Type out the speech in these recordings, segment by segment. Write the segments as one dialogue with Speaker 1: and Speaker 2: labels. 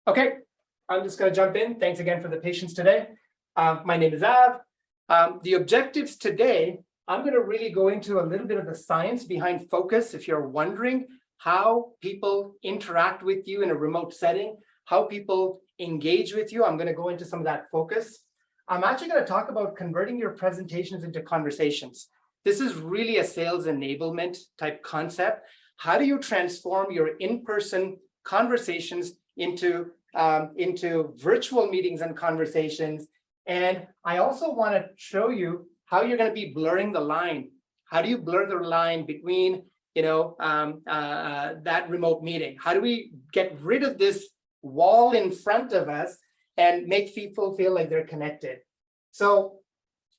Speaker 1: Okay, I'm just going to jump in. Thanks again for the patience today. My name is Av. The objectives today, I'm going to really go into a little bit of the science behind focus. If you're wondering how people interact with you in a remote setting, how people engage with you, I'm going to go into some of that focus. I'm actually going to talk about converting your presentations into conversations. This is really a sales enablement type concept. How do you transform your in-person conversations into virtual meetings and conversations? And I also want to show you how you're going to be blurring the line. How do you blur the line between, that remote meeting? How do we get rid of this wall in front of us and make people feel like they're connected? So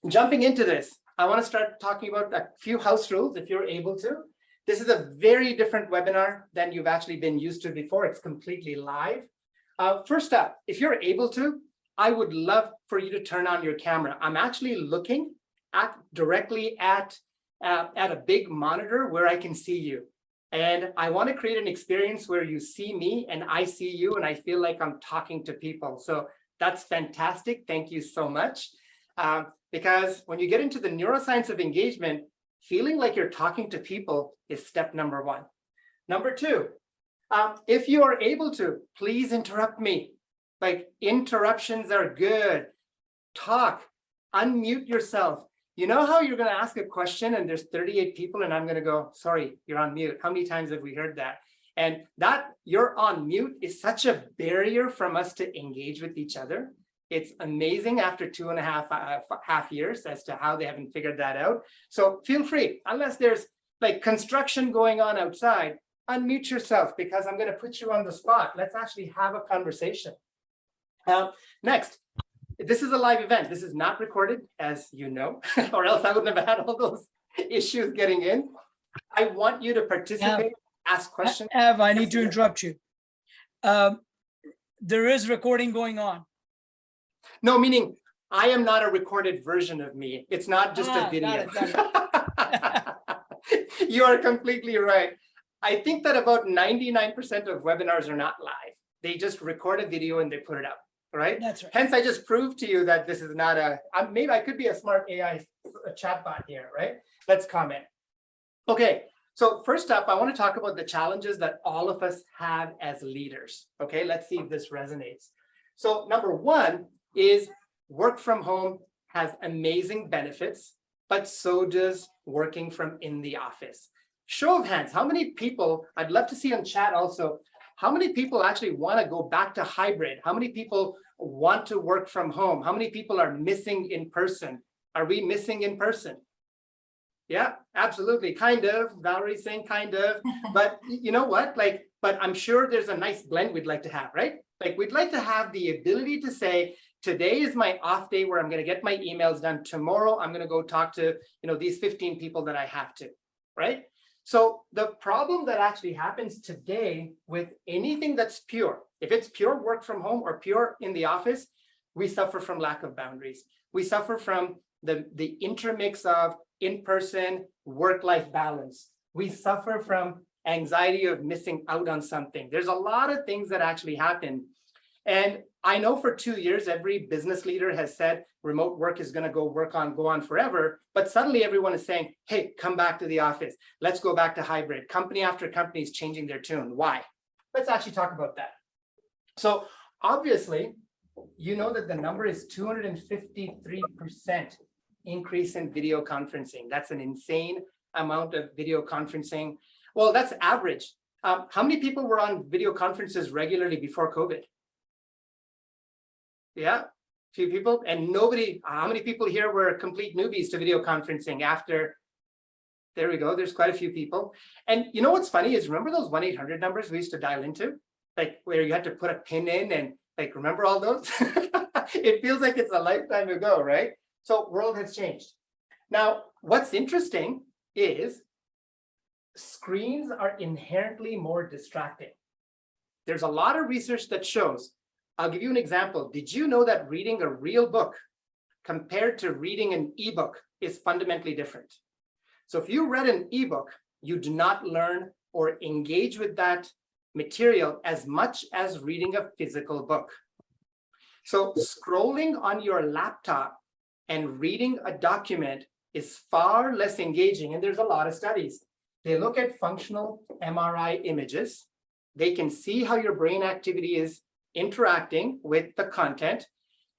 Speaker 1: jumping into this, I want to start talking about a few house rules if you're able to. This is a very different webinar than you've actually been used to before. It's completely live. First up, if you're able to, I would love for you to turn on your camera. I'm actually looking directly at a big monitor where I can see you. And I want to create an experience where you see me and I see you and I feel like I'm talking to people. So that's fantastic. Thank you so much. Because when you get into the neuroscience of engagement, feeling like you're talking to people is step number one. Number two, if you are able to, please interrupt me. Like, interruptions are good. Talk, unmute yourself. You know how you're going to ask a question and there's 38 people and I'm going to go, sorry, you're on mute. How many times have we heard that? And that you're on mute is such a barrier from us to engage with each other. It's amazing after 2.5 years as to how they haven't figured that out. So feel free, unless there's like construction going on outside, unmute yourself because I'm going to put you on the spot. Let's actually have a conversation. Next, this is a live event. This is not recorded, as you know, or else I wouldn't have had all those issues getting in. I want you to participate, ask questions.
Speaker 2: Av, I need to interrupt you. There is recording going on.
Speaker 1: No, meaning I am not a recorded version of me. It's not just a video.
Speaker 2: Got it.
Speaker 1: You are completely right. I think that about 99% of webinars are not live. They just record a video and they put it up, right?
Speaker 2: That's right.
Speaker 1: Hence, I just proved to you that this is not maybe I could be a smart AI chatbot here, right? Let's comment. Okay, so first up, I want to talk about the challenges that all of us have as leaders. Okay, let's see if this resonates. So number one is work from home has amazing benefits, but so does working from in the office. Show of hands, how many people, I'd love to see on chat also, how many people actually want to go back to hybrid? How many people want to work from home? How many people are missing in person? Are we missing in person? Yeah, absolutely. Kind of. Valerie's saying kind of. But you know what? But I'm sure there's a nice blend we'd like to have, right? Like, we'd like to have the ability to say, today is my off day where I'm going to get my emails done. Tomorrow, I'm going to go talk to, these 15 people that I have to, right? So the problem that actually happens today with anything that's pure, if it's pure work from home or pure in the office, we suffer from lack of boundaries. We suffer from the intermix of in-person work-life balance. We suffer from anxiety of missing out on something. There's a lot of things that actually happen. And I know for 2 years, every business leader has said remote work is going to go on forever. But suddenly everyone is saying, hey, come back to the office. Let's go back to hybrid. Company after company is changing their tune. Why? Let's actually talk about that. So obviously, you know that the number is 253% increase in video conferencing. That's an insane amount of video conferencing. Well, that's average. How many people were on video conferences regularly before COVID? Yeah, few people. And nobody, how many people here were complete newbies to video conferencing after? There we go. There's quite a few people. And you know what's funny is, remember those 1-800 numbers we used to dial into? Like, where you had to put a pin in and like, remember all those? It feels like it's a lifetime ago, right? So world has changed. Now, what's interesting is screens are inherently more distracting. There's a lot of research that shows, I'll give you an example. Did you know that reading a real book compared to reading an ebook is fundamentally different? So if you read an ebook, you do not learn or engage with that material as much as reading a physical book. So scrolling on your laptop and reading a document is far less engaging. And there's a lot of studies. They look at functional MRI images. They can see how your brain activity is interacting with the content.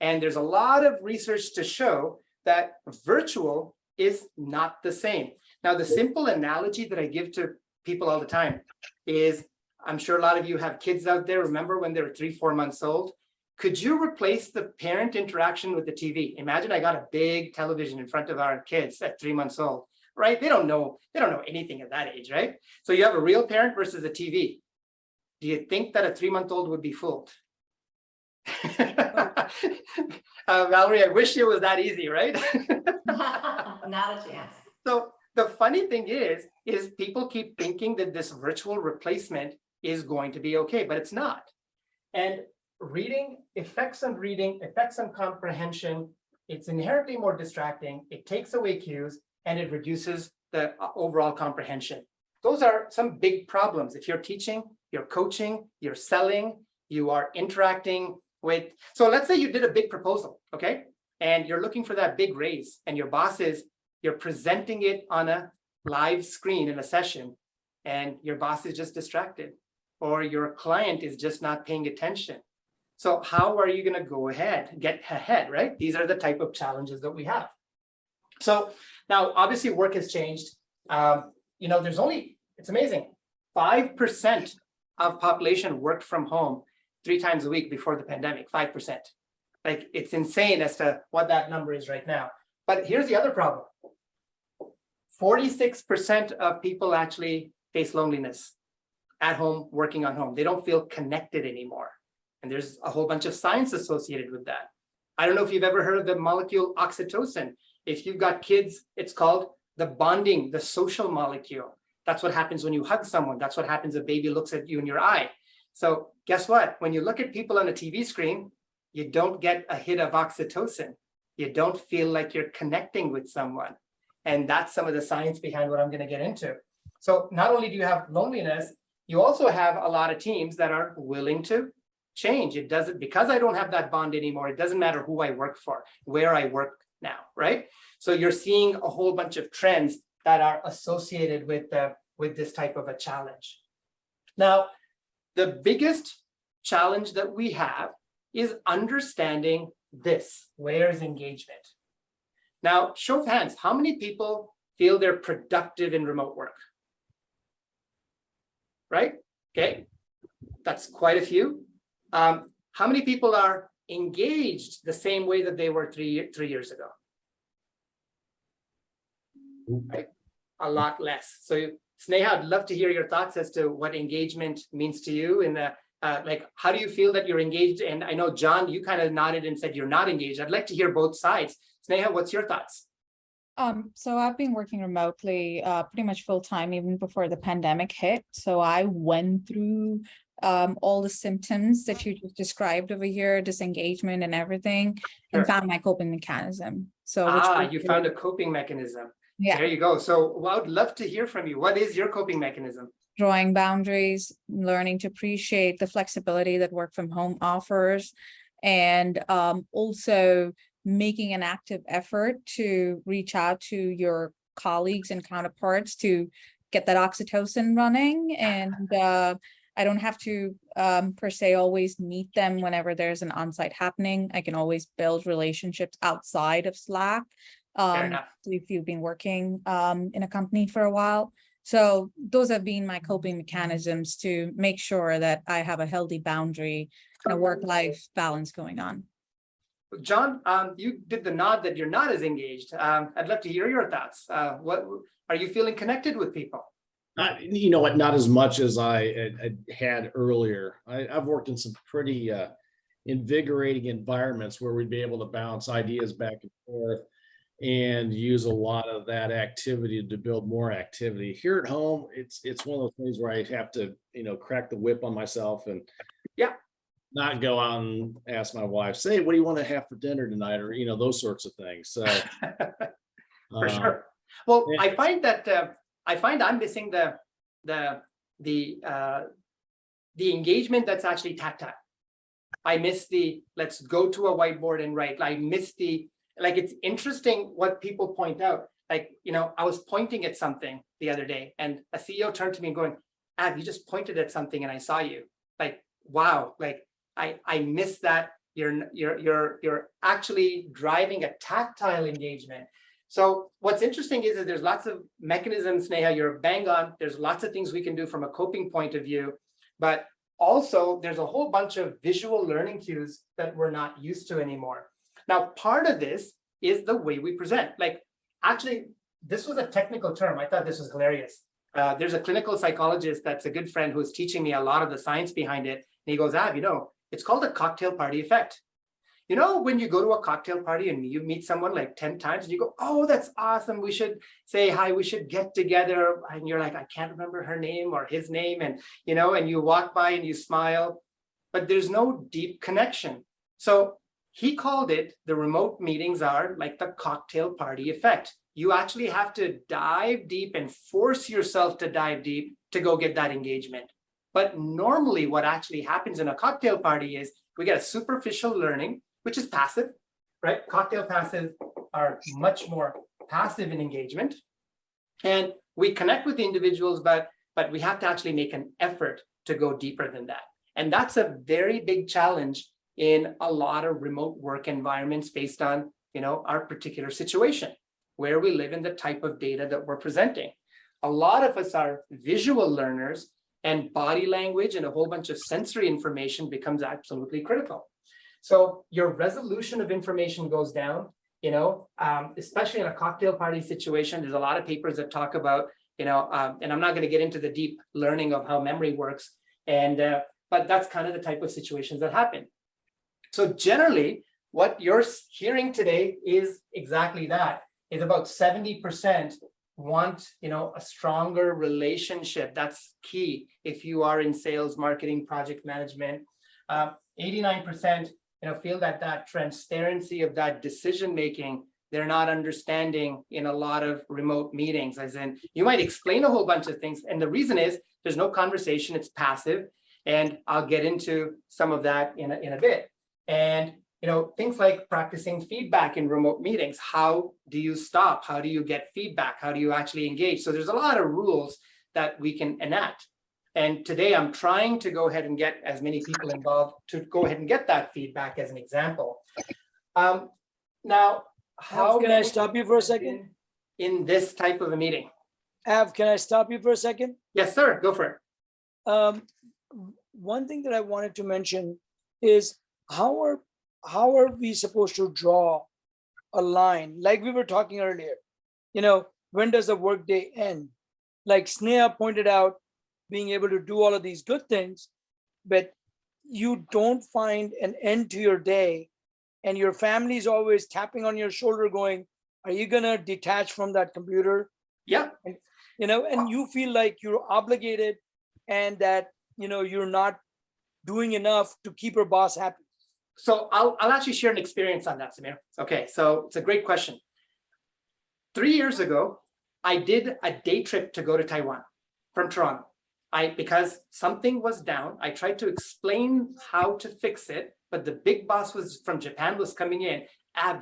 Speaker 1: And there's a lot of research to show that virtual is not the same. Now, the simple analogy that I give to people all the time is, I'm sure a lot of you have kids out there. Remember when they were 3-4 months old? Could you replace the parent interaction with the TV? Imagine I got a big television in front of our kids at 3 months old, right? They don't know anything at that age, right? So you have a real parent versus a TV. Do you think that a 3-month-old would be fooled? Valerie, I wish it was that easy, right?
Speaker 3: Not a chance.
Speaker 1: So the funny thing is people keep thinking that this virtual replacement is going to be okay, but it's not. And reading, effects on comprehension, it's inherently more distracting. It takes away cues and it reduces the overall comprehension. Those are some big problems. If you're teaching, you're coaching, you're selling, you are interacting with, so let's say you did a big proposal, okay? And you're looking for that big raise and your boss is, you're presenting it on a live screen in a session and your boss is just distracted or your client is just not paying attention. So how are you going to go ahead, get ahead, right? These are the type of challenges that we have. So now, obviously, work has changed. There's only, it's amazing, 5% of population worked from home 3 times a week before the pandemic, 5%. Like, it's insane as to what that number is right now. But here's the other problem. 46% of people actually face loneliness at home, working on home. They don't feel connected anymore. And there's a whole bunch of science associated with that. I don't know if you've ever heard of the molecule oxytocin. If you've got kids, it's called the bonding, the social molecule. That's what happens when you hug someone. That's what happens if a baby looks at you in your eye. So guess what? When you look at people on a TV screen, you don't get a hit of oxytocin. You don't feel like you're connecting with someone. And that's some of the science behind what I'm going to get into. So not only do you have loneliness, you also have a lot of teams that are willing to change. It doesn't, because I don't have that bond anymore, it doesn't matter who I work for, where I work now, right? So you're seeing a whole bunch of trends that are associated with this type of a challenge. Now, the biggest challenge that we have is understanding this, where's engagement? Now, show of hands, how many people feel they're productive in remote work? Right? Okay, that's quite a few. How many people are engaged the same way that they were three years ago? Right? A lot less. So Sneha, I'd love to hear your thoughts as to what engagement means to you in the, how do you feel that you're engaged? And I know, John, you kind of nodded and said you're not engaged. I'd like to hear both sides. Sneha, what's your thoughts?
Speaker 4: So I've been working remotely pretty much full time even before the pandemic hit. So I went through all the symptoms that you just described over here, disengagement and everything, and found my coping mechanism. So
Speaker 1: you found a coping mechanism.
Speaker 4: Yeah.
Speaker 1: There you go. So I would love to hear from you. What is your coping mechanism?
Speaker 4: Drawing boundaries, learning to appreciate the flexibility that work from home offers, and also making an active effort to reach out to your colleagues and counterparts to get that oxytocin running. And I don't have to per se always meet them whenever there's an on-site happening. I can always build relationships outside of Slack if you've been working in a company for a while. So those have been my coping mechanisms to make sure that I have a healthy boundary and a work-life balance going on.
Speaker 1: John, you did the nod that you're not as engaged. I'd love to hear your thoughts. What are you feeling connected with people?
Speaker 5: You know what? Not as much as I had earlier. I've worked in some pretty invigorating environments where we'd be able to bounce ideas back and forth and use a lot of that activity to build more activity. Here at home, it's one of those things where I have to, crack the whip on myself and not go out and ask my wife, say, what do you want to have for dinner tonight? Or, those sorts of things. So
Speaker 1: for sure. Well, I find that I'm missing the the engagement that's actually tactile. I miss the, let's go to a whiteboard and write. I miss the, like, it's interesting what people point out. Like, I was pointing at something the other day and a CEO turned to me and going, you just pointed at something and I saw you. Like, wow, like I miss that. You're actually driving a tactile engagement. So what's interesting is that there's lots of mechanisms, Sneha, you're bang on. There's lots of things we can do from a coping point of view, but also there's a whole bunch of visual learning cues that we're not used to anymore. Now, part of this is the way we present. Like, actually, this was a technical term. I thought this was hilarious. There's a clinical psychologist that's a good friend who's teaching me a lot of the science behind it. And he goes, it's called a cocktail party effect. When you go to a cocktail party and you meet someone like 10 times and you go, oh, that's awesome. We should say hi. We should get together. And you're like, I can't remember her name or his name. And, and you walk by and you smile, but there's no deep connection. So he called it, the remote meetings are like the cocktail party effect. You actually have to dive deep and force yourself to dive deep to go get that engagement. But normally what actually happens in a cocktail party is we get a superficial learning, which is passive, right? Cocktail passives are much more passive in engagement. And we connect with the individuals, but we have to actually make an effort to go deeper than that. And that's a very big challenge in a lot of remote work environments based on, our particular situation, where we live in the type of data that we're presenting. A lot of us are visual learners, and body language and a whole bunch of sensory information becomes absolutely critical. So your resolution of information goes down, especially in a cocktail party situation. There's a lot of papers that talk about, and I'm not going to get into the deep learning of how memory works, but that's kind of the type of situations that happen. So generally, what you're hearing today is exactly that. It's about 70% want, a stronger relationship. That's key if you are in sales, marketing, project management. 89%, feel that transparency of that decision making, they're not understanding in a lot of remote meetings. As in, you might explain a whole bunch of things, and the reason is there's no conversation, it's passive, and I'll get into some of that in a bit. And things like practicing feedback in remote meetings. How do you stop? How do you get feedback? How do you actually engage? So there's a lot of rules that we can enact. And today I'm trying to go ahead and get as many people involved to go ahead and get that feedback as an example. Now, how
Speaker 2: can I stop you for a second?
Speaker 1: In this type of a meeting?
Speaker 2: Can I stop you for a second?
Speaker 1: Yes, sir. Go for it.
Speaker 2: One thing that I wanted to mention is how are we supposed to draw a line? Like we were talking earlier, when does the workday end? Like Sneha pointed out, being able to do all of these good things, but you don't find an end to your day, and your family is always tapping on your shoulder going, are you gonna detach from that computer?
Speaker 1: Yeah.
Speaker 2: And, and you feel like you're obligated and that, you're not doing enough to keep your boss happy.
Speaker 1: So I'll actually share an experience on that, Samir. Okay, so it's a great question. 3 years ago, I did a day trip to go to Taiwan from Toronto. Because something was down, I tried to explain how to fix it, but the big boss from Japan was coming in.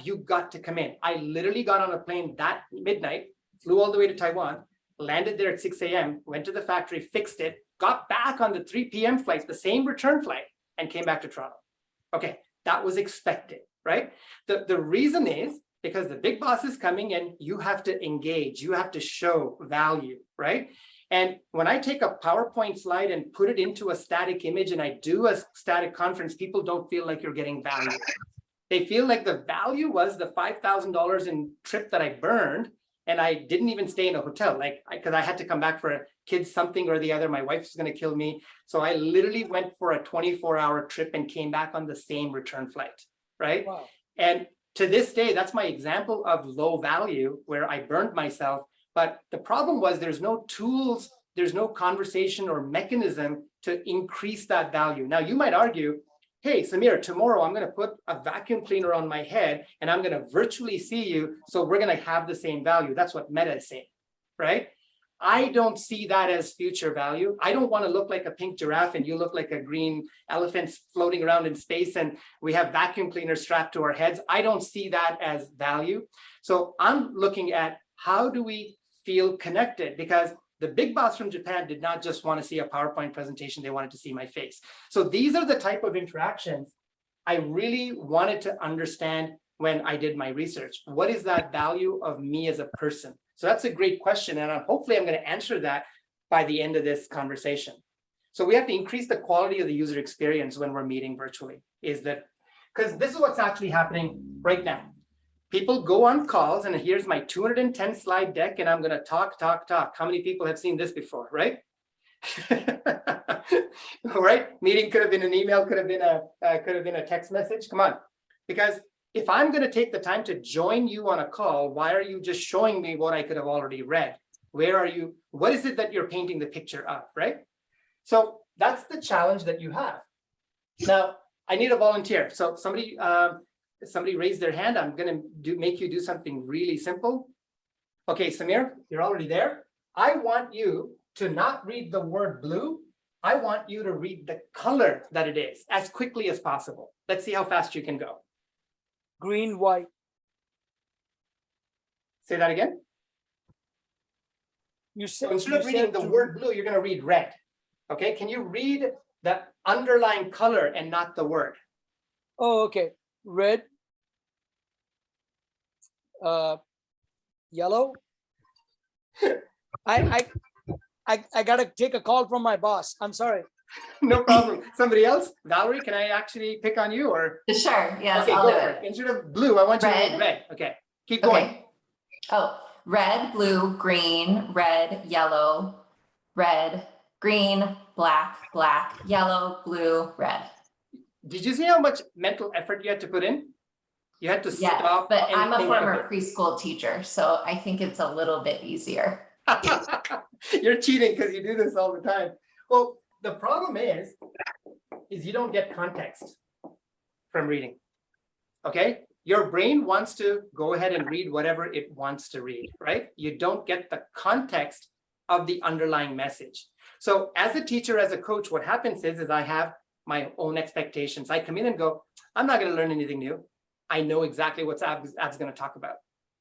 Speaker 1: You got to come in. I literally got on a plane that midnight, flew all the way to Taiwan, landed there at 6 a.m., went to the factory, fixed it, got back on the 3 p.m. flight, the same return flight, and came back to Toronto. Okay, that was expected, right? The reason is because the big boss is coming in, you have to engage, you have to show value, right? And when I take a PowerPoint slide and put it into a static image and I do a static conference, people don't feel like you're getting value. They feel like the value was the $5,000 in trip that I burned, and I didn't even stay in a hotel, because I had to come back for a kid something or the other. My wife was going to kill me. So I literally went for a 24-hour trip and came back on the same return flight, right? Wow. And to this day, that's my example of low value where I burned myself. But the problem was there's no tools, there's no conversation or mechanism to increase that value. Now, you might argue, hey, Samir, tomorrow I'm going to put a vacuum cleaner on my head and I'm going to virtually see you. So we're going to have the same value. That's what Meta is saying, right? I don't see that as future value. I don't want to look like a pink giraffe and you look like a green elephant floating around in space and we have vacuum cleaners strapped to our heads. I don't see that as value. So I'm looking at how do we feel connected, because the big boss from Japan did not just want to see a PowerPoint presentation, they wanted to see my face. So these are the type of interactions I really wanted to understand when I did my research. What is that value of me as a person? So that's a great question. And hopefully I'm going to answer that by the end of this conversation. So we have to increase the quality of the user experience when we're meeting virtually, is that, because this is what's actually happening right now. People go on calls and here's my 210 slide deck and I'm going to talk. How many people have seen this before, right? All right, meeting could have been an email, could have been a text message. Come on, because if I'm going to take the time to join you on a call, why are you just showing me what I could have already read? Where are you? What is it that you're painting the picture of, right? So that's the challenge that you have. Now, I need a volunteer. So somebody raised their hand. I'm going to make you do something really simple. Okay, Samir, you're already there. I want you to not read the word blue. I want you to read the color that it is as quickly as possible. Let's see how fast you can go.
Speaker 2: Green, white.
Speaker 1: Say that again.
Speaker 2: You
Speaker 1: So
Speaker 2: said
Speaker 1: instead of reading the word blue, you're going to read red. Okay, can you read the underlying color and not the word?
Speaker 2: Oh, okay. Red, yellow. I gotta take a call from my boss. I'm sorry.
Speaker 1: No problem. Somebody else? Valerie, can I actually pick on you or?
Speaker 3: Sure, yes,
Speaker 1: Okay,
Speaker 3: I'll
Speaker 1: go
Speaker 3: do
Speaker 1: for
Speaker 3: it.
Speaker 1: it. Instead of blue, I want you to read
Speaker 3: Red.
Speaker 1: red. Okay, keep going.
Speaker 3: Okay. Oh, red, blue, green, red, yellow, red, green, black, black, yellow, blue, red.
Speaker 1: Did you see how much mental effort you had to put in? You had to
Speaker 3: Yes,
Speaker 1: stop.
Speaker 3: but
Speaker 1: and
Speaker 3: I'm a
Speaker 1: think of
Speaker 3: former preschool teacher, so I think it's a little bit easier.
Speaker 1: it. You're cheating because you do this all the time. Well, the problem is you don't get context from reading. Okay, your brain wants to go ahead and read whatever it wants to read, right? You don't get the context of the underlying message. So as a teacher, as a coach, what happens is I have my own expectations. I come in and go, I'm not going to learn anything new. I know exactly what Ab's going to talk about,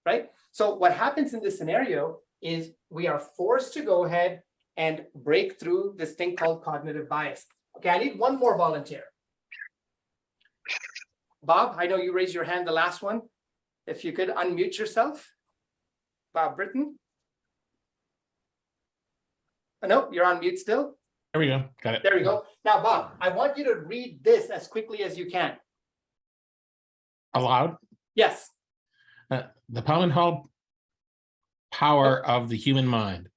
Speaker 1: right? So what happens in this scenario is we are forced to go ahead and break through this thing called cognitive bias. Okay, I need one more volunteer. Bob, I know you raised your hand the last one. If you could unmute yourself. Bob Britton. Oh, no, you're on mute still.
Speaker 6: There we go. Got it.
Speaker 1: There we go. Now, Bob, I want you to read this as quickly as you can.
Speaker 6: Aloud.
Speaker 1: Yes.
Speaker 6: The Paumenhall power of the human mind.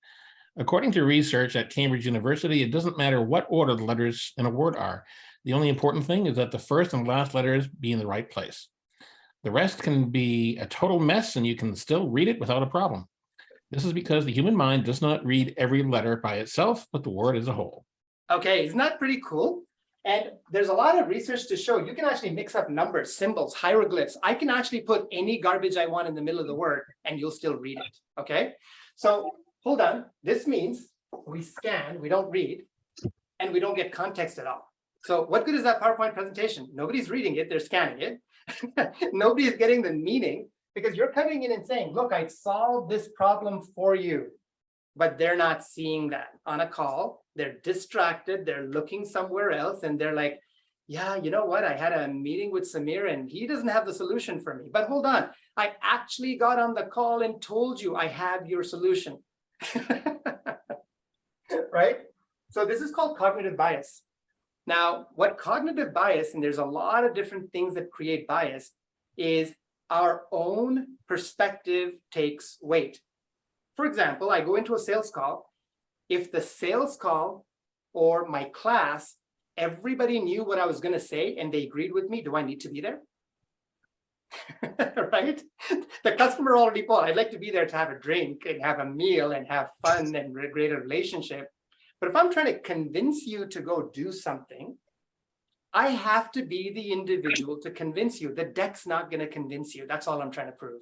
Speaker 6: According to research at Cambridge University, it doesn't matter what order the letters in a word are. The only important thing is that the first and last letters be in the right place. The rest can be a total mess and you can still read it without a problem. This is because the human mind does not read every letter by itself, but the word as a whole.
Speaker 1: Okay, isn't that pretty cool? And there's a lot of research to show you can actually mix up numbers, symbols, hieroglyphs. I can actually put any garbage I want in the middle of the word and you'll still read it, okay? So hold on, this means we scan, we don't read, and we don't get context at all. So what good is that PowerPoint presentation? Nobody's reading it, they're scanning it. Nobody is getting the meaning because you're coming in and saying, look, I solved this problem for you. But they're not seeing that on a call. They're distracted. They're looking somewhere else. And they're like, yeah, you know what? I had a meeting with Samir and he doesn't have the solution for me. But hold on. I actually got on the call and told you I have your solution. Right? So this is called cognitive bias. Now, what cognitive bias, and there's a lot of different things that create bias, is our own perspective takes weight. For example, I go into a sales call. If the sales call or my class, everybody knew what I was going to say and they agreed with me, do I need to be there? Right? The customer already bought. I'd like to be there to have a drink and have a meal and have fun and create a relationship. But if I'm trying to convince you to go do something, I have to be the individual to convince you. The deck's not going to convince you. That's all I'm trying to prove.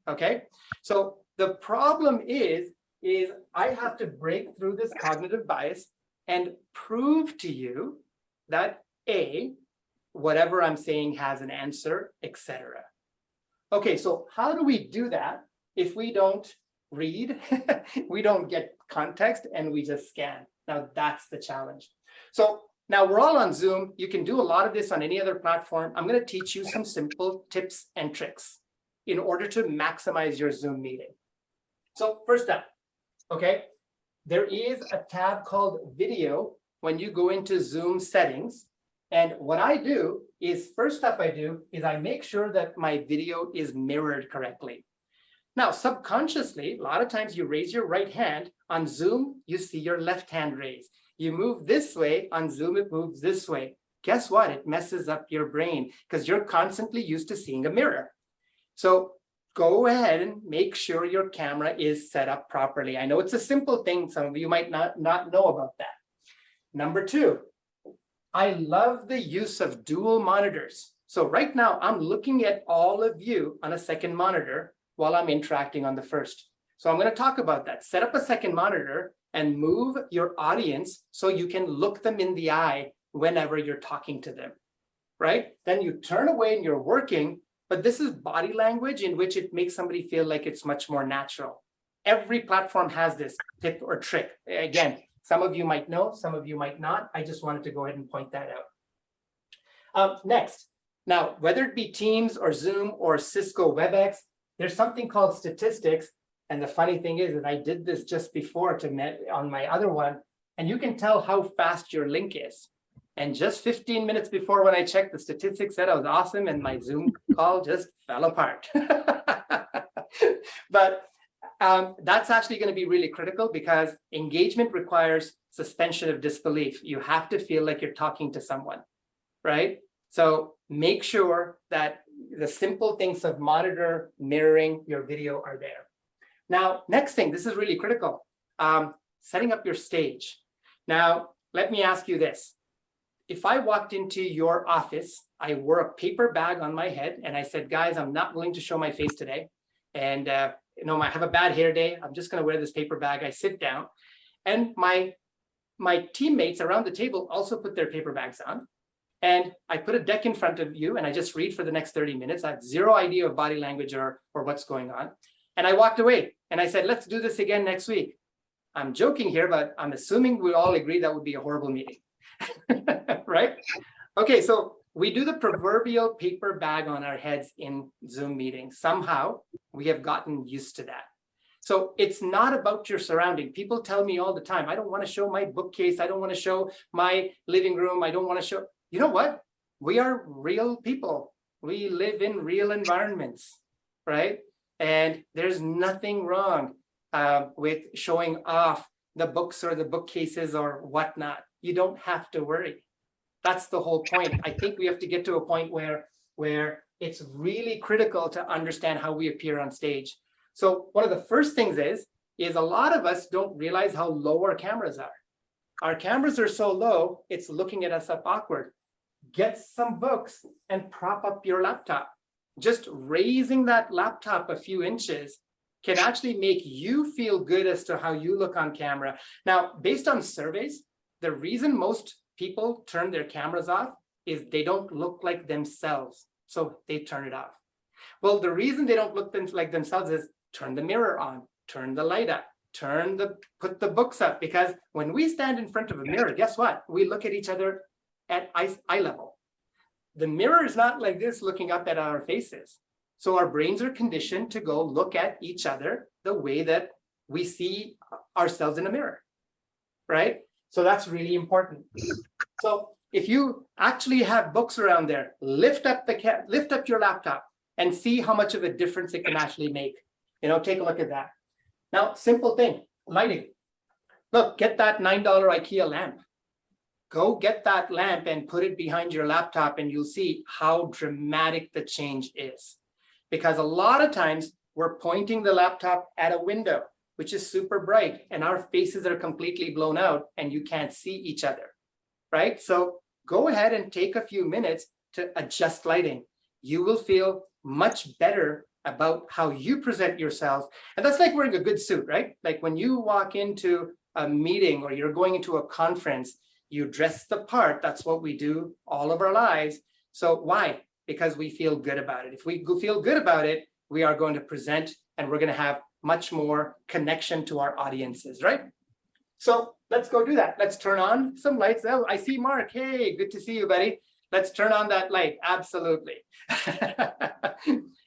Speaker 1: Okay? So the problem is is I have to break through this cognitive bias and prove to you that A, whatever I'm saying has an answer, etc. Okay, so how do we do that if we don't read, we don't get context, and we just scan? Now that's the challenge. So now we're all on Zoom. You can do a lot of this on any other platform. I'm going to teach you some simple tips and tricks in order to maximize your Zoom meeting. So first up, okay, there is a tab called video when you go into Zoom settings. And what I do is, first up I do is I make sure that my video is mirrored correctly. Now, subconsciously, a lot of times you raise your right hand. On Zoom, you see your left hand raised. You move this way, on Zoom, it moves this way. Guess what? It messes up your brain because you're constantly used to seeing a mirror. So go ahead and make sure your camera is set up properly. I know it's a simple thing. Some of you might not know about that. Number two, I love the use of dual monitors. So right now I'm looking at all of you on a second monitor while I'm interacting on the first. So I'm going to talk about that. Set up a second monitor and move your audience so you can look them in the eye whenever you're talking to them, right? Then you turn away and you're working, but this is body language in which it makes somebody feel like it's much more natural. Every platform has this tip or trick. Again, some of you might know, some of you might not. I just wanted to go ahead and point that out. Next, now, whether it be Teams or Zoom or Cisco WebEx, there's something called statistics. And the funny thing is that I did this just before on my other one, and you can tell how fast your link is. And just 15 minutes before, when I checked, the statistics said I was awesome, and my Zoom call just fell apart. But that's actually going to be really critical because engagement requires suspension of disbelief. You have to feel like you're talking to someone, right? So make sure that the simple things of monitor, mirroring your video are there. Now, next thing, this is really critical, setting up your stage. Now, let me ask you this. If I walked into your office, I wore a paper bag on my head, and I said, guys, I'm not willing to show my face today. And I have a bad hair day. I'm just going to wear this paper bag. I sit down, and my teammates around the table also put their paper bags on. And I put a deck in front of you, and I just read for the next 30 minutes. I have zero idea of body language or what's going on. And I walked away, and I said, let's do this again next week. I'm joking here, but I'm assuming we all agree that would be a horrible meeting, right? Okay, so we do the proverbial paper bag on our heads in Zoom meetings. Somehow we have gotten used to that. So it's not about your surrounding. People tell me all the time, I don't want to show my bookcase. I don't want to show my living room. I don't want to show, you know what? We are real people. We live in real environments, right? And there's nothing wrong with showing off the books or the bookcases or whatnot. You don't have to worry. That's the whole point. I think we have to get to a point where it's really critical to understand how we appear on stage. So one of the first things is a lot of us don't realize how low our cameras are. Our cameras are so low, it's looking at us up awkward. Get some books and prop up your laptop. Just raising that laptop a few inches can actually make you feel good as to how you look on camera. Now, based on surveys, the reason most people turn their cameras off is they don't look like themselves, so they turn it off. Well, the reason they don't look like themselves is turn the mirror on, turn the light up, put the books up, because when we stand in front of a mirror, guess what? We look at each other at eye level. The mirror is not like this looking up at our faces. So our brains are conditioned to go look at each other the way that we see ourselves in a mirror, right? So that's really important. So if you actually have books around there, lift up your laptop and see how much of a difference it can actually make. Take a look at that. Now, simple thing, lighting. Look, get that $9 IKEA lamp. Go get that lamp and put it behind your laptop, and you'll see how dramatic the change is. Because a lot of times we're pointing the laptop at a window, which is super bright, and our faces are completely blown out and you can't see each other, right? So go ahead and take a few minutes to adjust lighting. You will feel much better about how you present yourself. And that's like wearing a good suit, right? Like when you walk into a meeting or you're going into a conference, you dress the part. That's what we do all of our lives. So why? Because we feel good about it. If we feel good about it, we are going to present and we're going to have much more connection to our audiences, right? So let's go do that. Let's turn on some lights. Oh, I see Mark. Hey, good to see you, buddy. Let's turn on that light. Absolutely.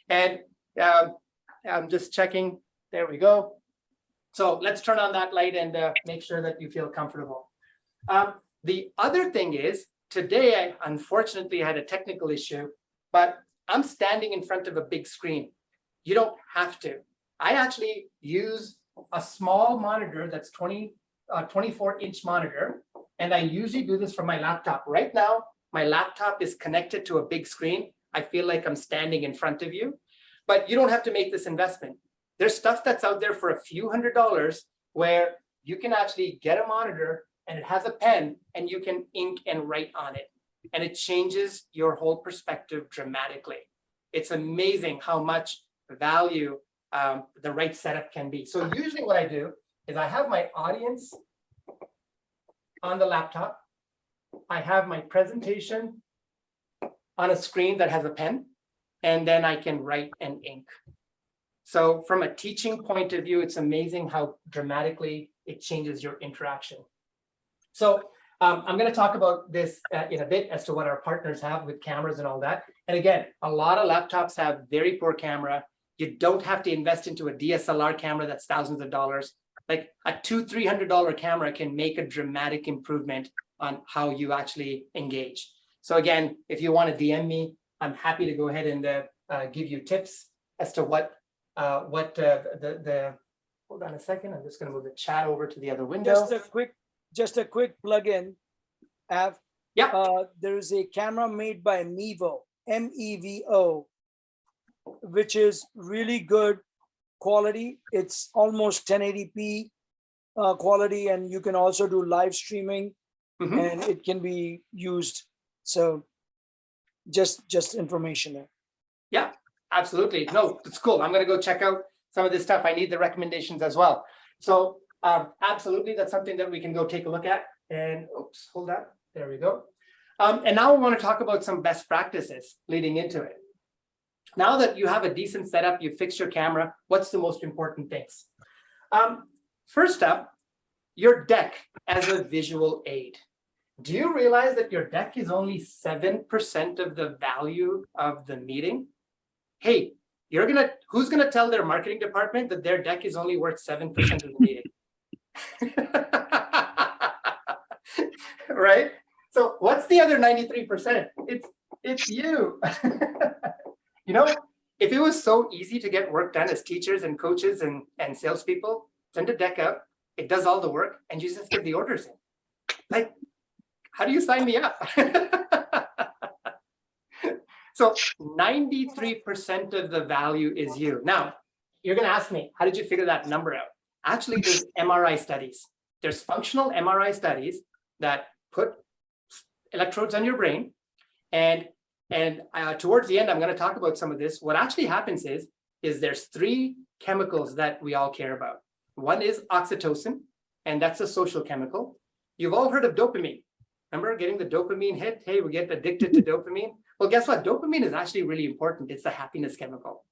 Speaker 1: And I'm just checking. There we go. So let's turn on that light and make sure that you feel comfortable. The other thing is, today, I unfortunately had a technical issue, but I'm standing in front of a big screen. You don't have to. I actually use a small monitor that's 24-inch monitor, and I usually do this from my laptop. Right now, my laptop is connected to a big screen. I feel like I'm standing in front of you, but you don't have to make this investment. There's stuff that's out there for a few $100s where you can actually get a monitor and it has a pen and you can ink and write on it. And it changes your whole perspective dramatically. It's amazing how much value the right setup can be. So usually what I do is I have my audience on the laptop. I have my presentation on a screen that has a pen, and then I can write and ink. So from a teaching point of view, it's amazing how dramatically it changes your interaction. So I'm going to talk about this in a bit as to what our partners have with cameras and all that. And again, a lot of laptops have very poor camera. You don't have to invest into a DSLR camera that's thousands of dollars. Like a $200-300 camera can make a dramatic improvement on how you actually engage. So again, if you want to DM me, I'm happy to go ahead and give you tips as to what hold on a second. I'm just going to move the chat over to the other window.
Speaker 2: Just a quick plug-in.
Speaker 1: Yeah.
Speaker 2: There is a camera made by Mevo, MEVO, which is really good quality. It's almost 1080p quality, and you can also do live streaming, and it can be used. So just information there. Yeah, absolutely. No, it's cool. I'm going to go check out some of this stuff. I need the recommendations as well. So absolutely, that's something that we can go take a look at. And oops, hold on. There we go. And now we want to talk about some best practices leading into it. Now that you have a decent setup, you fix your camera, what's the most important things? First up, your deck as a visual aid. Do you realize that your deck is only 7% of the value of the meeting? Hey, who's gonna tell their marketing department that their deck is only worth 7% of the meeting? Right? So what's the other 93%? It's you. You know, if it was so easy to get work done as teachers and coaches and salespeople, send a deck out, it does all the work, and you just get the orders in. Like, how do you sign me up? So 93% of the value is you. Now, you're going to ask me, how did you figure that number out? Actually, there's MRI studies. There's functional MRI studies that put electrodes on your brain. And towards the end, I'm going to talk about some of this. What actually happens is there's 3 chemicals that we all care about. One is oxytocin, and that's a social chemical. You've all heard of dopamine. Remember getting the dopamine hit? Hey, we get addicted to dopamine. Well, guess what? Dopamine is actually really important. It's the happiness chemical.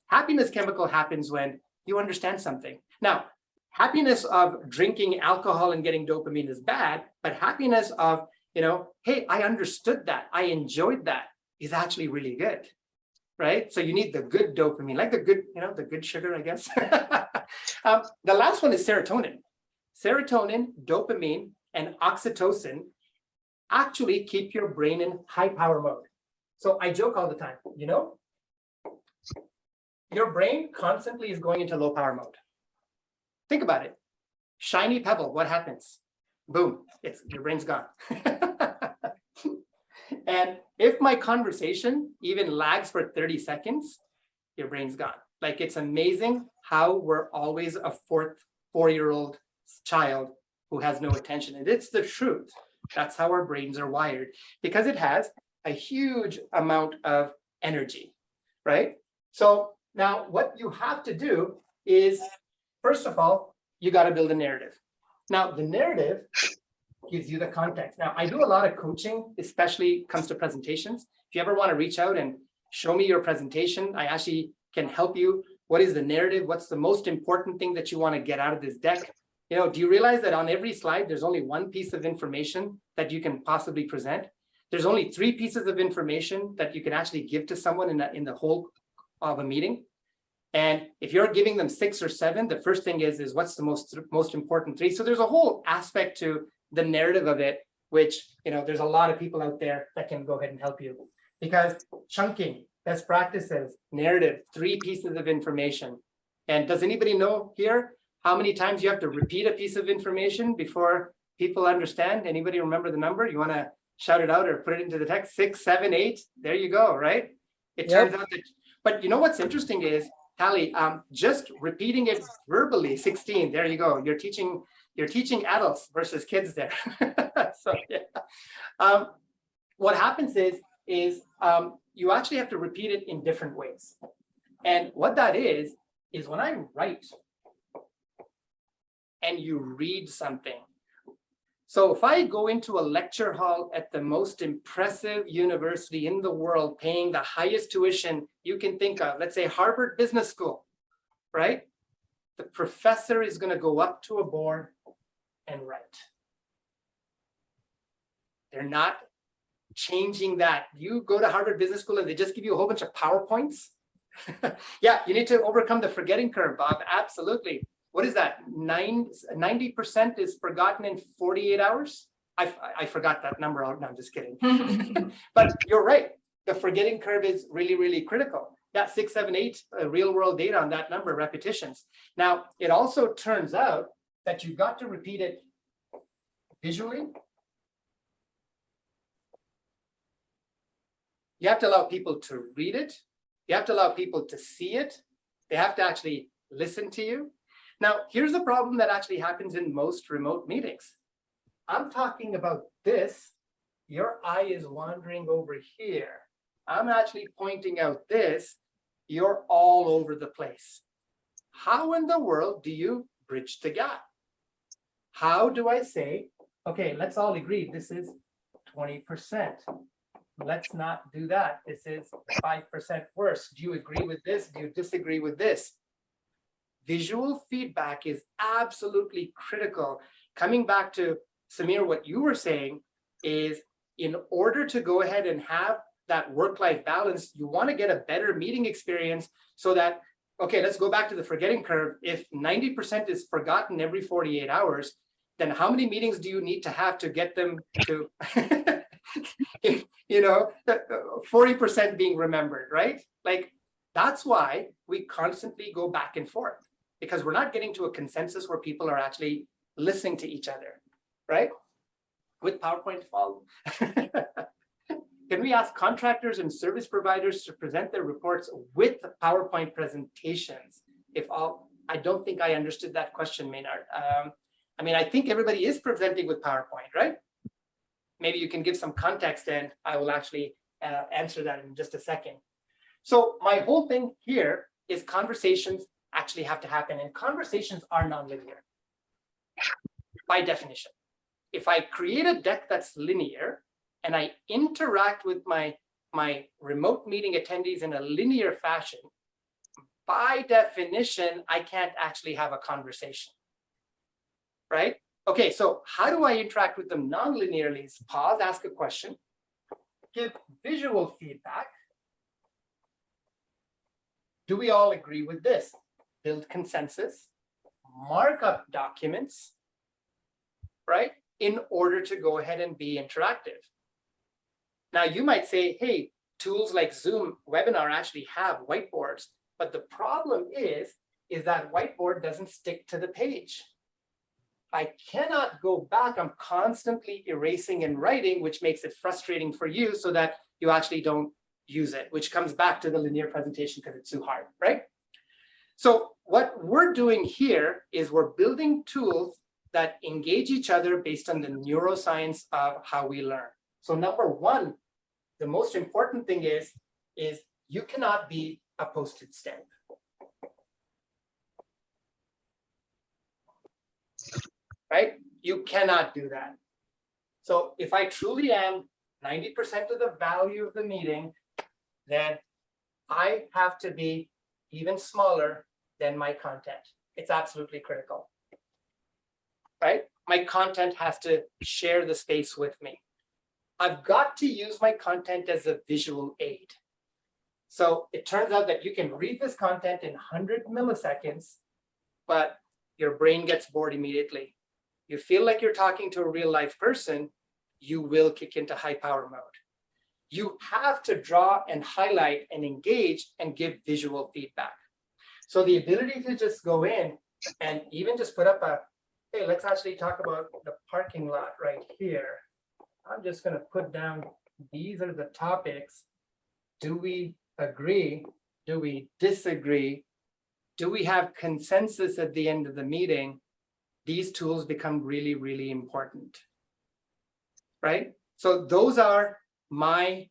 Speaker 2: Happiness chemical happens when you understand something. Now, happiness of drinking alcohol and getting dopamine is bad, but happiness of, hey, I understood that, I enjoyed that, is actually really good, right? So you need the good dopamine, like the good, the good sugar, I guess. The last one is serotonin. Serotonin, dopamine, and oxytocin actually keep your brain in high power mode. So I joke all the time, your brain constantly is going into low power mode. Think about it. Shiny pebble, what happens? Boom, your brain's gone. And if my conversation even lags for 30 seconds, your brain's gone. Like, it's amazing how we're always a 4-year-old child who has no attention. And it's the truth. That's how our brains are wired, because it has a huge amount of energy, right?
Speaker 1: So now what you have to do is, first of all, you got to build a narrative. Now, the narrative gives you the context. Now, I do a lot of coaching, especially comes to presentations. If you ever want to reach out and show me your presentation, I actually can help you. What is the narrative? What's the most important thing that you want to get out of this deck? You know, do you realize that on every slide, there's only one piece of information that you can possibly present? There's only 3 pieces of information that you can actually give to someone in the whole of a meeting. And if you're giving them 6 or 7, the first thing is what's the most important 3? So there's a whole aspect to the narrative of it, which, you know, there's a lot of people out there that can go ahead and help you. Because chunking, best practices, narrative, 3 pieces of information. And does anybody know here how many times you have to repeat a piece of information before people understand? Anybody remember the number? You want to shout it out or put it into the text? 6, 7, 8. There you go, right? It turns out that, but you know what's interesting is, Hallie, just repeating it verbally, 16. There you go. You're teaching adults versus kids there. So yeah. What happens is you actually have to repeat it in different ways. And what that is when I write and you read something. So if I go into a lecture hall at the most impressive university in the world, paying the highest tuition you can think of, let's say Harvard Business School, right? The professor is going to go up to a board and write. They're not changing that. You go to Harvard Business School and they just give you a whole bunch of PowerPoints. Yeah, you need to overcome the forgetting curve, Bob. Absolutely. What is that? 90% is forgotten in 48 hours? I forgot that number. No, I'm just kidding. But you're right. The forgetting curve is really, really critical. Yeah, 6, 7, 8 real world data on that number, repetitions. Now, it also turns out that you've got to repeat it visually. You have to allow people to read it. You have to allow people to see it. They have to actually listen to you. Now, here's the problem that actually happens in most remote meetings. I'm talking about this. Your eye is wandering over here. I'm actually pointing out this. You're all over the place. How in the world do you bridge the gap? How do I say, okay, let's all agree this is 20%. Let's not do that. This is 5% worse. Do you agree with this? Do you disagree with this? Visual feedback is absolutely critical. Coming back to Samir, what you were saying is, in order to go ahead and have that work-life balance, you want to get a better meeting experience so that, okay, let's go back to the forgetting curve. If 90% is forgotten every 48 hours, then how many meetings do you need to have to get them to, 40% being remembered, right? Like, that's why we constantly go back and forth, because we're not getting to a consensus where people are actually listening to each other, right? With PowerPoint follow. Can we ask contractors and service providers to present their reports with PowerPoint presentations? I don't think I understood that question, Maynard. I mean, I think everybody is presenting with PowerPoint, right? Maybe you can give some context and I will actually answer that in just a second. So my whole thing here is conversations actually have to happen, and conversations are nonlinear by definition. If I create a deck that's linear and I interact with my remote meeting attendees in a linear fashion, by definition, I can't actually have a conversation, right? Okay, so how do I interact with them non-linearly? Pause, ask a question, give visual feedback. Do we all agree with this? Build consensus, mark up documents, right? In order to go ahead and be interactive. Now you might say, hey, tools like Zoom webinar actually have whiteboards, but the problem is that whiteboard doesn't stick to the page. I cannot go back. I'm constantly erasing and writing, which makes it frustrating for you so that you actually don't use it, which comes back to the linear presentation because it's too hard, right? So what we're doing here is we're building tools that engage each other based on the neuroscience of how we learn. So number one, the most important thing is you cannot be a postage stamp. Right? You cannot do that. So if I truly am 90% of the value of the meeting, then I have to be even smaller than my content. It's absolutely critical. Right? My content has to share the space with me. I've got to use my content as a visual aid. So it turns out that you can read this content in 100 milliseconds, but your brain gets bored immediately. You feel like you're talking to a real life person, you will kick into high power mode. You have to draw and highlight and engage and give visual feedback. So the ability to just go in and even just put up a, hey, let's actually talk about the parking lot right here. I'm just going to put down, these are the topics. Do we agree? Do we disagree? Do we have consensus at the end of the meeting? These tools become really, really important. Right? So those are my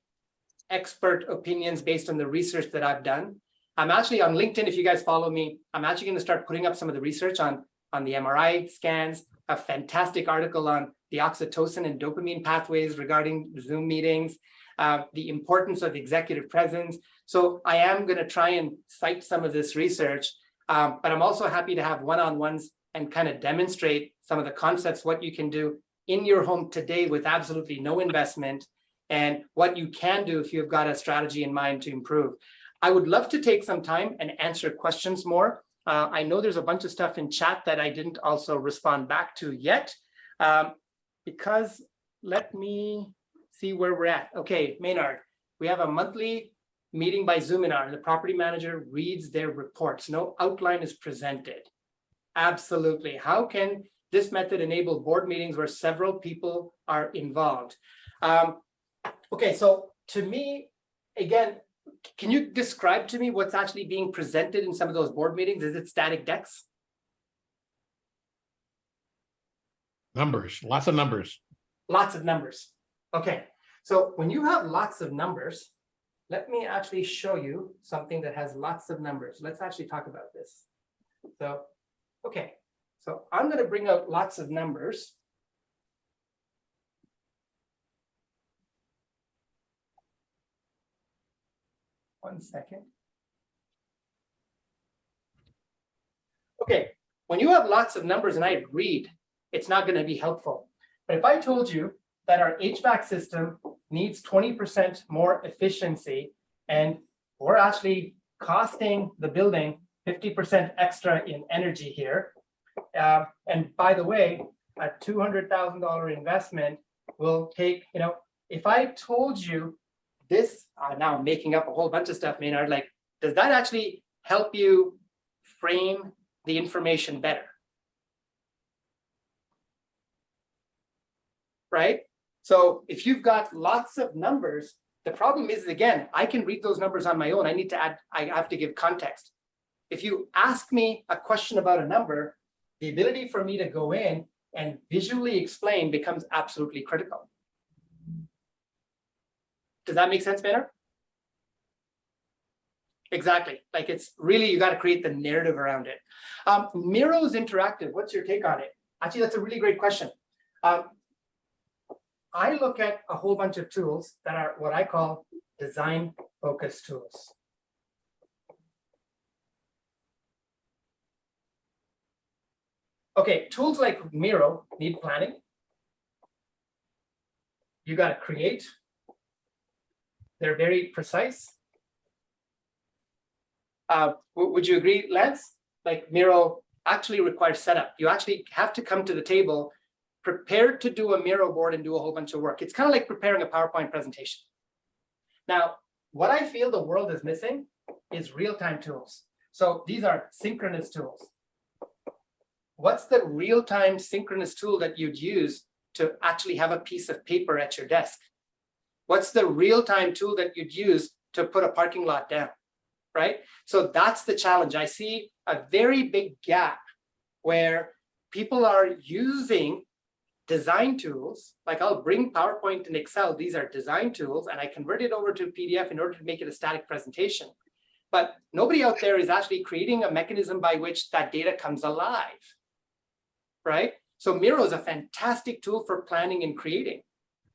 Speaker 1: expert opinions based on the research that I've done. I'm actually on LinkedIn, if you guys follow me, I'm actually going to start putting up some of the research on the MRI scans, a fantastic article on the oxytocin and dopamine pathways regarding Zoom meetings, the importance of executive presence. So I am going to try and cite some of this research, but I'm also happy to have one-on-ones and kind of demonstrate some of the concepts, what you can do in your home today with absolutely no investment, and what you can do if you've got a strategy in mind to improve. I would love to take some time and answer questions more. I know there's a bunch of stuff in chat that I didn't also respond back to yet, because let me see where we're at. Okay, Maynard, we have a monthly meeting by Zoominar. The property manager reads their reports. No outline is presented. Absolutely. How can this method enable board meetings where several people are involved? Okay, so to me, again, can you describe to me what's actually being presented in some of those board meetings? Is it static decks?
Speaker 6: Numbers, lots of numbers.
Speaker 1: Lots of numbers. Okay, so when you have lots of numbers, let me actually show you something that has lots of numbers. Let's actually talk about this. So, okay, so I'm going to bring out lots of numbers. One second. Okay, when you have lots of numbers and I read, it's not going to be helpful. But if I told you that our HVAC system needs 20% more efficiency, and we're actually costing the building 50% extra in energy here. And by the way, a $200,000 investment will take, if I told you this, now I'm making up a whole bunch of stuff, Maynard, like, does that actually help you frame the information better? Right? So if you've got lots of numbers, the problem is, again, I can read those numbers on my own. I have to give context. If you ask me a question about a number, the ability for me to go in and visually explain becomes absolutely critical. Does that make sense, Maynard? Exactly. Like, it's really, you got to create the narrative around it. Miro's interactive. What's your take on it? Actually, that's a really great question. I look at a whole bunch of tools that are what I call design-focused tools. Okay, tools like Miro need planning. You got to create. They're very precise. Would you agree, Lance? Like, Miro actually requires setup. You actually have to come to the table prepared to do a Miro board and do a whole bunch of work. It's kind of like preparing a PowerPoint presentation. Now, what I feel the world is missing is real-time tools. So these are synchronous tools. What's the real-time synchronous tool that you'd use to actually have a piece of paper at your desk? What's the real-time tool that you'd use to put a parking lot down, right? So that's the challenge. I see a very big gap where people are using design tools. Like, I'll bring PowerPoint and Excel. These are design tools, and I convert it over to PDF in order to make it a static presentation. but nobody out there is actually creating a mechanism by which that data comes alive, right? So Miro is a fantastic tool for planning and creating.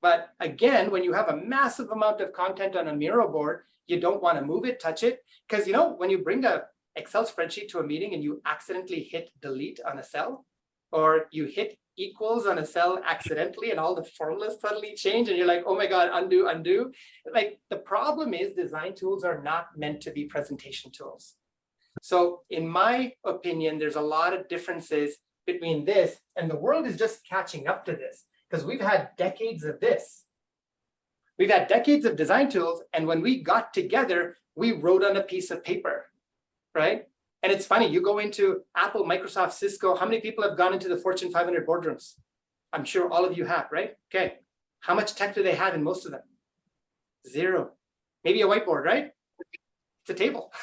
Speaker 1: But again, when you have a massive amount of content on a Miro board, you don't want to move it, touch it, because you know, when you bring a Excel spreadsheet to a meeting and you accidentally hit delete on a cell, or you hit equals on a cell accidentally and all the formulas suddenly change and you're like, oh my God, undo, undo. Like the problem is design tools are not meant to be presentation tools. So in my opinion, there's a lot of differences between this, and the world is just catching up to this because we've had decades of this. We've had decades of design tools, and when we got together, we wrote on a piece of paper, right? And it's funny, you go into Apple, Microsoft, Cisco, how many people have gone into the Fortune 500 boardrooms? I'm sure all of you have, right? Okay, how much tech do they have in most of them? Zero, maybe a whiteboard, right? It's a table.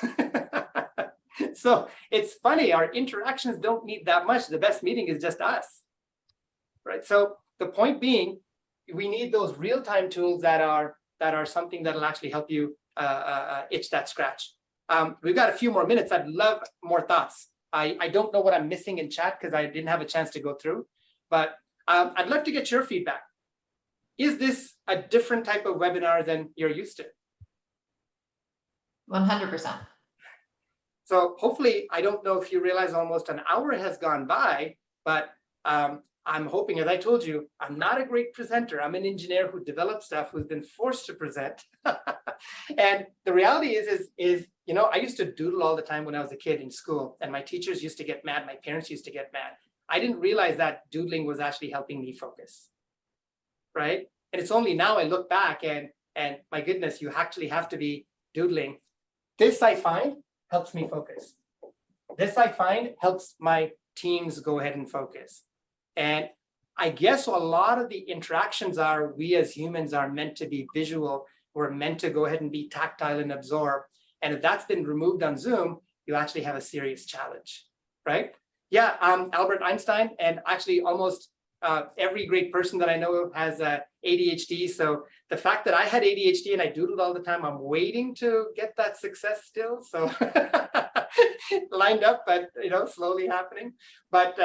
Speaker 1: So it's funny, our interactions don't need that much. The best meeting is just us, right? So the point being, we need those real-time tools that are something that'll actually help you itch that scratch. We've got a few more minutes. I'd love more thoughts. I don't know what I'm missing in chat because I didn't have a chance to go through, but I'd love to get your feedback. Is this a different type of webinar than you're used to?
Speaker 3: 100%.
Speaker 1: So hopefully, I don't know if you realize almost an hour has gone by, but I'm hoping, as I told you, I'm not a great presenter. I'm an engineer who develops stuff, who's been forced to present. And the reality is, you know, I used to doodle all the time when I was a kid in school, and my teachers used to get mad. My parents used to get mad. I didn't realize that doodling was actually helping me focus, right? And it's only now I look back and my goodness, you actually have to be doodling. This I find helps me focus. This I find helps my teams go ahead and focus. And I guess a lot of the interactions are, we as humans are meant to be visual. We're meant to go ahead and be tactile and absorb. And if that's been removed on Zoom, you actually have a serious challenge, right? Yeah, Albert Einstein, and actually almost every great person that I know has ADHD. So the fact that I had ADHD and I doodled all the time, I'm waiting to get that success still. So lined up, but you know, slowly happening. But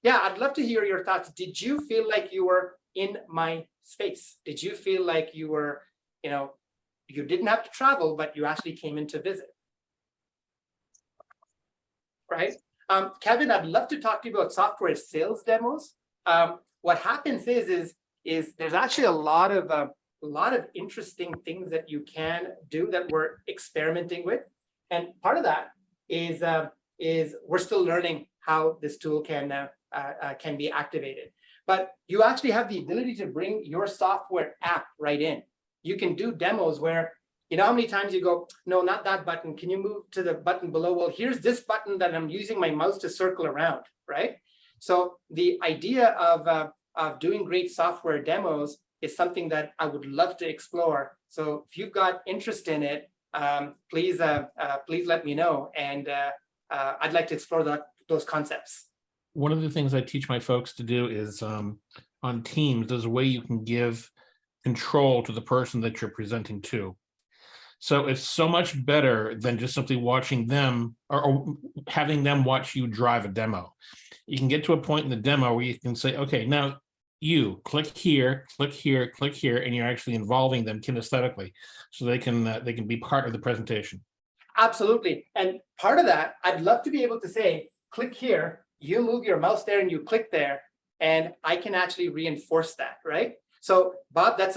Speaker 1: yeah, I'd love to hear your thoughts. Did you feel like you were in my space? Did you feel like you were, you know, you didn't have to travel, but you actually came in to visit? Right? Kevin, I'd love to talk to you about software sales demos. What happens is there's actually a lot of interesting things that you can do that we're experimenting with, and part of that is we're still learning how this tool can be activated. But you actually have the ability to bring your software app right in. You can do demos where, you know how many times you go, no, not that button. Can you move to the button below? Well, here's this button that I'm using my mouse to circle around, right? So the idea of doing great software demos is something that I would love to explore. So if you've got interest in it, please let me know. And I'd like to explore those concepts.
Speaker 6: One of the things I teach my folks to do is on Teams, there's a way you can give control to the person that you're presenting to. So it's so much better than just simply watching them or having them watch you drive a demo. You can get to a point in the demo where you can say, okay, now you click here, click here, click here, and you're actually involving them kinesthetically so they can be part of the presentation.
Speaker 1: Absolutely. And part of that, I'd love to be able to say, click here, you move your mouse there and you click there, and I can actually reinforce that, right? So Bob, that's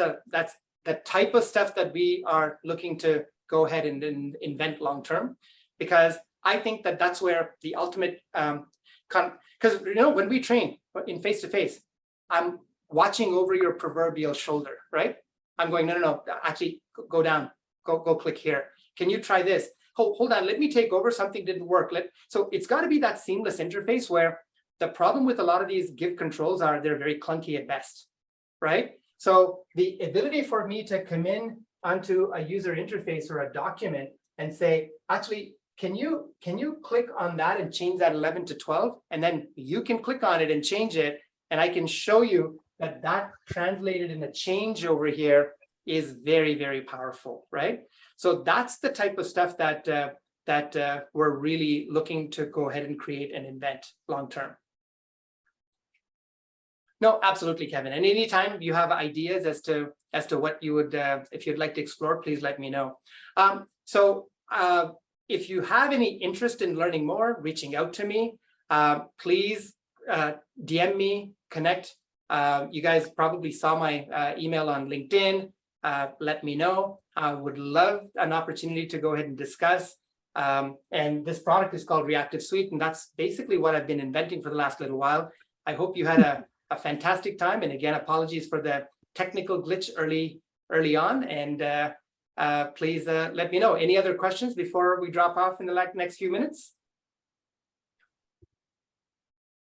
Speaker 1: the type of stuff that we are looking to go ahead and invent long-term, because I think that that's where the ultimate, because you know, when we train in face-to-face, I'm watching over your proverbial shoulder, right? I'm going, no, actually go down, go click here. Can you try this? Hold on, let me take over, something didn't work. So it's got to be that seamless interface, where the problem with a lot of these give controls are they're very clunky at best, right? So the ability for me to come in onto a user interface or a document and say, actually, can you click on that and change that 11 to 12? And then you can click on it and change it. And I can show you that translated in a change over here is very, very powerful, right? So that's the type of stuff that that we're really looking to go ahead and create and invent long-term. No, absolutely, Kevin. And anytime you have ideas as to what you would, if you'd like to explore, please let me know. If you have any interest in learning more, reaching out to me, please DM me, connect. You guys probably saw my email on LinkedIn. Let me know. I would love an opportunity to go ahead and discuss. And this product is called Reactiv Suite, and that's basically what I've been inventing for the last little while. I hope you had a fantastic time. And again, apologies for the technical glitch early on. And please let me know. Any other questions before we drop off in the next few minutes?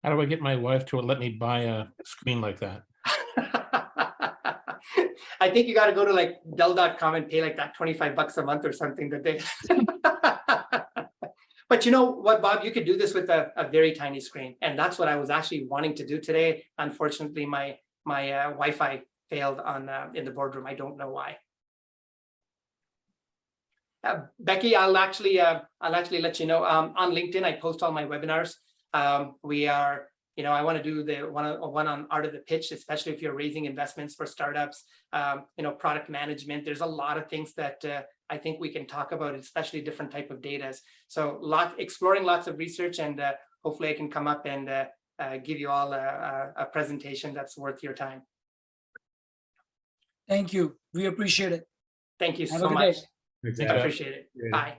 Speaker 6: How do I get my wife to let me buy a screen like that?
Speaker 1: I think you got to go to like Dell.com and pay like that $25 a month or something that they. But you know what, Bob, you could do this with a very tiny screen. And that's what I was actually wanting to do today. Unfortunately, my Wi-Fi failed on in the boardroom. I don't know why. Becky, I'll actually let you know on LinkedIn. I post all my webinars. We are, I want to do the one on art of the pitch, especially if you're raising investments for startups. Product management. There's a lot of things that I think we can talk about, especially different type of data. So exploring lots of research, and hopefully I can come up and give you all a presentation that's worth your time.
Speaker 2: Thank you. We appreciate it.
Speaker 1: Thank you
Speaker 2: Have a
Speaker 1: so
Speaker 2: good
Speaker 1: much.
Speaker 2: day.
Speaker 5: Thanks,
Speaker 1: I
Speaker 5: Adam.
Speaker 1: appreciate it. Bye.